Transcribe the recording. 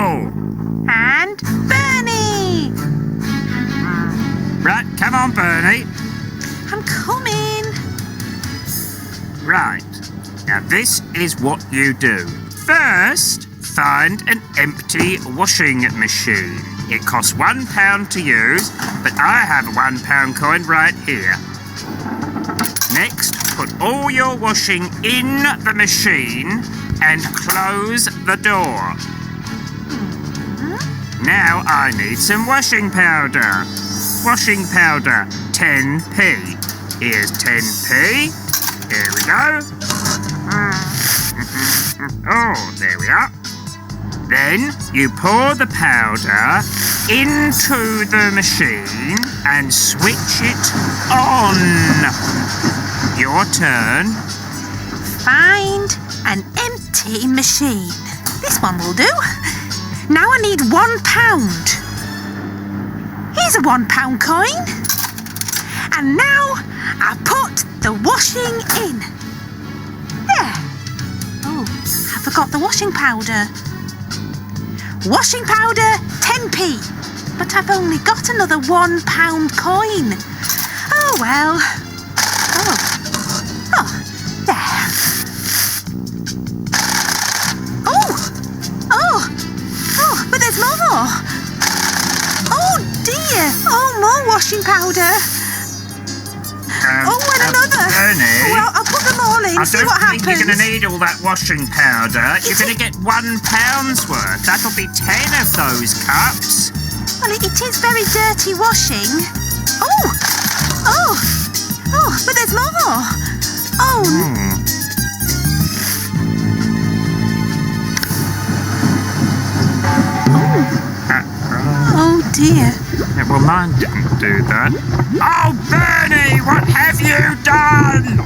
Michael. And Bernie. Right, come on, Bernie. I'm coming. Right, now this is what you do. First, find an empty washing machine. It costs £1 to use, but I have a £1 coin right here. Next, put all your washing in the machine and close the door. Now I need some washing powder. Washing powder, 10p. Here's 10p. Here we go. Oh, there we are. Then you pour the powder into the machine and switch it on. Your turn. Find an empty machine. This one will do. Now I need £1. Here's a £1 coin. And now I put the washing in. There. Oh, I forgot the washing powder. Washing powder, 10p. But I've only got another £1 coin. Oh well. Oh, there. Oh, but there's more. Oh dear. Oh, more washing powder. And another. Bernie, Well, I'll put them all in, see what happens. I don't think you're going to need all that washing powder. You're going to get £1 worth. That'll be 10 of those cups. Well, it is very dirty washing. Oh, but there's more. Oh dear. Yeah, well, mine didn't do that. Oh, Bernie, what have you done?